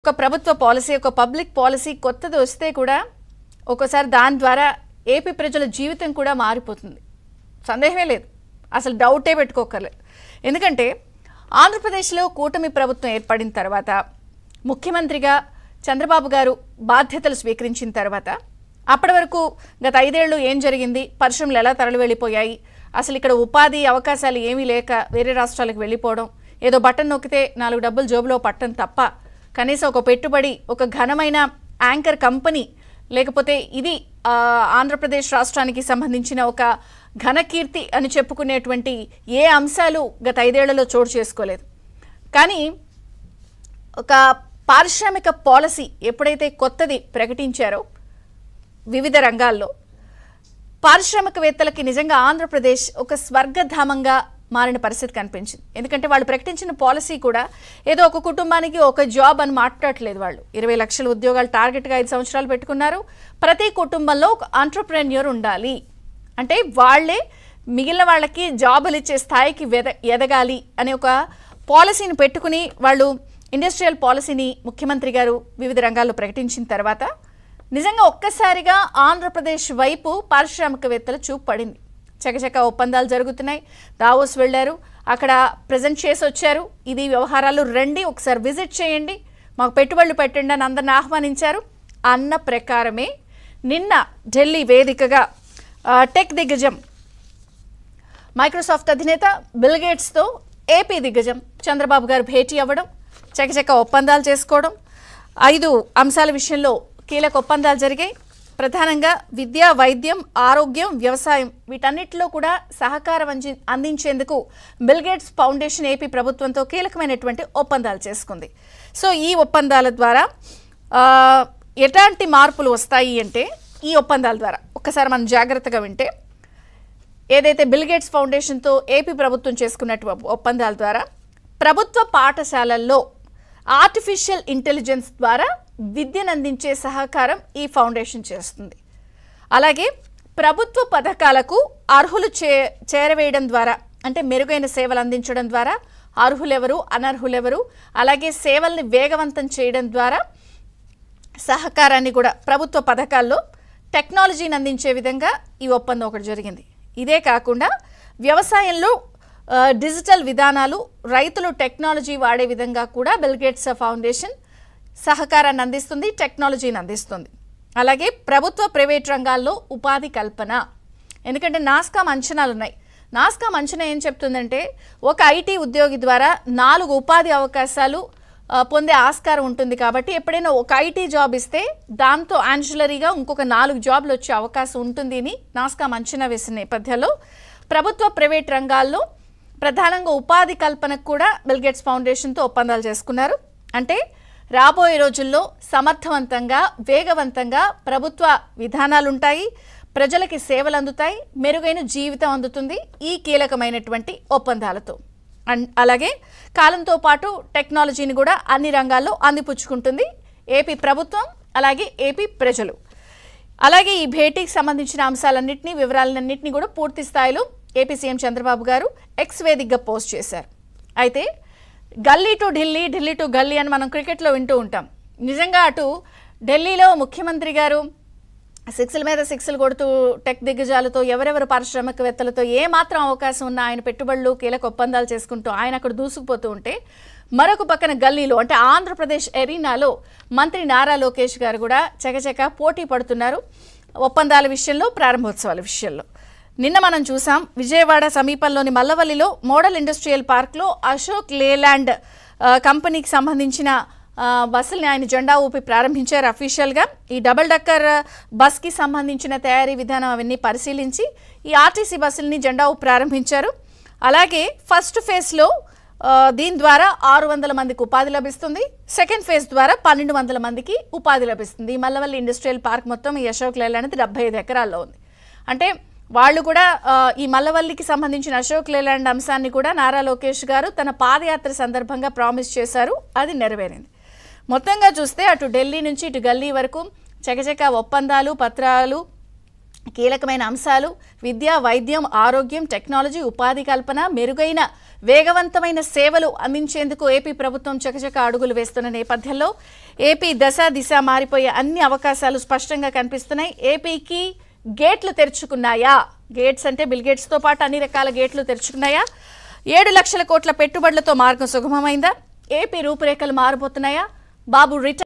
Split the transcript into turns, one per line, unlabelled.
ఒక ప్రభుత్వ పాలసీ ఒక పబ్లిక్ పాలసీ కొత్తది వస్తే కూడా ఒక్కోసారి దాని ద్వారా ఏపీ ప్రజల జీవితం కూడా మారిపోతుంది. సందేహమే లేదు, అసలు డౌటే పెట్టుకోకర్లేదు. ఎందుకంటే ఆంధ్రప్రదేశ్లో కూటమి ప్రభుత్వం ఏర్పడిన తర్వాత ముఖ్యమంత్రిగా చంద్రబాబు గారు బాధ్యతలు స్వీకరించిన తర్వాత అప్పటి వరకు గత 5 ఏళ్ళు ఏం జరిగింది, పరిశ్రమలు ఎలా తరలి వెళ్ళిపోయాయి, అసలు ఇక్కడ ఉపాధి అవకాశాలు ఏమీ లేక వేరే రాష్ట్రాలకు వెళ్ళిపోవడం, ఏదో బటన్ నొక్కితే 4 డబ్బులు జోబులో పట్టడం తప్ప కనీసం ఒక పెట్టుబడి, ఒక ఘనమైన యాంకర్ కంపెనీ, లేకపోతే ఇది ఆంధ్రప్రదేశ్ రాష్ట్రానికి సంబంధించిన ఒక ఘనకీర్తి అని చెప్పుకునేటువంటి ఏ అంశాలు గత 5 ఏళ్లలో చోటు చేసుకోలేదు. కానీ ఒక పారిశ్రామిక పాలసీ ఎప్పుడైతే కొత్తది ప్రకటించారో వివిధ రంగాల్లో పారిశ్రామికవేత్తలకి నిజంగా ఆంధ్రప్రదేశ్ ఒక స్వర్గధామంగా మారిన పరిస్థితి కనిపించింది. ఎందుకంటే వాళ్ళు ప్రకటించిన పాలసీ కూడా ఏదో ఒక కుటుంబానికి ఒక జాబ్ అని మాట్లాడట్లేదు. వాళ్ళు 20 లక్షల ఉద్యోగాలు టార్గెట్గా 5 సంవత్సరాలు పెట్టుకున్నారు. ప్రతి కుటుంబంలో ఒక ఆంట్రప్రెన్యూర్ ఉండాలి అంటే వాళ్ళే మిగిలిన వాళ్ళకి జాబులు ఇచ్చే స్థాయికి ఎదగాలి అనే ఒక పాలసీని పెట్టుకుని వాళ్ళు ఇండస్ట్రియల్ పాలసీని ముఖ్యమంత్రి గారు వివిధ రంగాల్లో ప్రకటించిన తర్వాత నిజంగా ఒక్కసారిగా ఆంధ్రప్రదేశ్ వైపు పారిశ్రామికవేత్తల చూపు పడింది. చకచక ఒప్పందాలు జరుగుతున్నాయి. దావోస్ వెళ్ళారు, అక్కడ ప్రజెంట్ చేసి వచ్చారు. ఇది వ్యవహారాలు రండి, ఒకసారి విజిట్ చేయండి, మాకు పెట్టుబడులు పెట్టండి అని అందరిని ఆహ్వానించారు. అన్న ప్రకారమే నిన్న ఢిల్లీ వేదికగా టెక్ దిగ్గజం మైక్రోసాఫ్ట్ అధినేత బిల్ గేట్స్తో ఏపీ దిగ్గజం చంద్రబాబు గారు భేటీ అవ్వడం, చకచక ఒప్పందాలు చేసుకోవడం, 5 అంశాల విషయంలో కీలక ఒప్పందాలు జరిగాయి. ప్రధానంగా విద్య, వైద్యం, ఆరోగ్యం, వ్యవసాయం వీటన్నిటిలో కూడా సహకారం అందించేందుకు బిల్ గేట్స్ ఫౌండేషన్ ఏపీ ప్రభుత్వంతో కీలకమైనటువంటి ఒప్పందాలు చేసుకుంది. సో ఈ ఒప్పందాల ద్వారా ఎలాంటి మార్పులు వస్తాయి అంటే, ఈ ఒప్పందాల ద్వారా ఒక్కసారి మనం జాగ్రత్తగా వింటే, ఏదైతే బిల్ గేట్స్ ఫౌండేషన్తో ఏపీ ప్రభుత్వం చేసుకున్నటువంటి ఒప్పందాల ద్వారా ప్రభుత్వ పాఠశాలల్లో ఆర్టిఫిషియల్ ఇంటెలిజెన్స్ ద్వారా విద్యను అందించే సహకారం ఈ ఫౌండేషన్ చేస్తుంది. అలాగే ప్రభుత్వ పథకాలకు అర్హులు చేరవేయడం ద్వారా, అంటే మెరుగైన సేవలు అందించడం ద్వారా అర్హులెవరు, అనర్హులెవరు, అలాగే సేవల్ని వేగవంతం చేయడం ద్వారా సహకారాన్ని కూడా ప్రభుత్వ పథకాల్లో టెక్నాలజీని అందించే విధంగా ఈ ఒప్పందం ఒకటి జరిగింది. ఇదే కాకుండా వ్యవసాయంలో డిజిటల్ విధానాలు, రైతులు టెక్నాలజీ వాడే విధంగా కూడా బిల్ గేట్స్ ఫౌండేషన్ సహకారాన్ని అందిస్తుంది, టెక్నాలజీని అందిస్తుంది. అలాగే ప్రభుత్వ ప్రైవేట్ రంగాల్లో ఉపాధి కల్పన, ఎందుకంటే నాస్కామ్ అంచనాలు ఉన్నాయి. నాస్కామ్ అంచనా ఏం చెప్తుందంటే, ఒక ఐటీ ఉద్యోగి ద్వారా 4 ఉపాధి అవకాశాలు పొందే ఆస్కారం ఉంటుంది. కాబట్టి ఎప్పుడైనా ఒక ఐటీ జాబ్ ఇస్తే దాంతో యాన్షులరీగా ఇంకొక 4 జాబ్లు వచ్చే అవకాశం ఉంటుంది అని నాస్కామ్ అంచనా వేసిన నేపథ్యంలో ప్రభుత్వ ప్రైవేట్ రంగాల్లో ప్రధానంగా ఉపాధి కల్పనకు కూడా బిల్ గేట్స్ ఫౌండేషన్తో ఒప్పందాలు చేసుకున్నారు. అంటే రాబోయే రోజుల్లో సమర్థవంతంగా, వేగవంతంగా ప్రభుత్వ విధానాలు ఉంటాయి, ప్రజలకి సేవలు అందుతాయి, మెరుగైన జీవితం అందుతుంది ఈ కీలకమైనటువంటి ఒప్పందాలతో. అలాగే కాలంతో పాటు టెక్నాలజీని కూడా అన్ని రంగాల్లో అందిపుచ్చుకుంటుంది ఏపీ ప్రభుత్వం, అలాగే ఏపీ ప్రజలు. అలాగే ఈ భేటీకి సంబంధించిన అంశాలన్నింటినీ, వివరాలన్నింటినీ కూడా పూర్తి స్థాయిలో ఏపీ సీఎం చంద్రబాబు గారు ఎక్స్ వేదికగా పోస్ట్ చేశారు. అయితే గల్లీ టు ఢిల్లీ, ఢిల్లీ టు గల్లీ అని మనం క్రికెట్లో వింటూ ఉంటాం. నిజంగా అటు ఢిల్లీలో ముఖ్యమంత్రి గారు 6ల మీద 6లు కొడుతూ టెక్ దిగ్గజాలతో, ఎవరెవరు పారిశ్రామికవేత్తలతో ఏమాత్రం అవకాశం ఉన్నా ఆయన పెట్టుబడులు, కీలక ఒప్పందాలు చేసుకుంటూ ఆయన అక్కడ దూసుకుపోతూ ఉంటే, మరొక పక్కన గల్లీలో అంటే ఆంధ్రప్రదేశ్ ఎరీనాలో మంత్రి నారా లోకేష్ గారు కూడా చకచక పోటీ పడుతున్నారు ఒప్పందాల విషయంలో, ప్రారంభోత్సవాల విషయంలో. నిన్న మనం చూసాం, విజయవాడ సమీపంలోని మల్లవల్లిలో మోడల్ ఇండస్ట్రియల్ పార్క్లో అశోక్ లేలాండ్ కంపెనీకి సంబంధించిన బస్సుల్ని ఆయన జెండా ఊపి ప్రారంభించారు అఫీషియల్గా. ఈ డబుల్ డక్కర్ బస్కి సంబంధించిన తయారీ విధానం అవన్నీ పరిశీలించి ఈ ఆర్టీసీ బస్సుల్ని జెండా ఊపి ప్రారంభించారు. అలాగే ఫస్ట్ ఫేజ్లో దీని ద్వారా 600 మందికి ఉపాధి లభిస్తుంది. సెకండ్ ఫేజ్ ద్వారా 1200 మందికి ఉపాధి లభిస్తుంది. ఈ మల్లవల్లి ఇండస్ట్రియల్ పార్క్ మొత్తం ఈ అశోక్ లేలాండ్ అనేది 75 ఎకరాల్లో ఉంది. అంటే వాళ్ళు కూడా ఈ మల్లవల్లికి సంబంధించిన అశోక్ లేలాండ్ అంశాన్ని కూడా నారా లోకేష్ గారు తన పాదయాత్ర సందర్భంగా ప్రామిస్ చేశారు, అది నెరవేరింది. మొత్తంగా చూస్తే అటు ఢిల్లీ నుంచి ఇటు గల్లీ వరకు చకచక ఒప్పందాలు, పత్రాలు, కీలకమైన అంశాలు విద్య, వైద్యం, ఆరోగ్యం, టెక్నాలజీ, ఉపాధి కల్పన, మెరుగైన వేగవంతమైన సేవలు అందించేందుకు ఏపీ ప్రభుత్వం చకచక అడుగులు వేస్తున్న నేపథ్యంలో ఏపీ దిశ మారిపోయే అన్ని అవకాశాలు స్పష్టంగా కనిపిస్తున్నాయి. ఏపీకి గేట్లు తెరుచుకున్నాయా? గేట్స్ అంటే బిల్ గేట్స్తో పాటు అన్ని రకాల గేట్లు తెరుచుకున్నాయా? 7 లక్షల కోట్ల పెట్టుబడులతో మార్గం సుగమమైందా? ఏపీ రూపురేఖలు మారబోతున్నాయా? బాబు రిటర్న్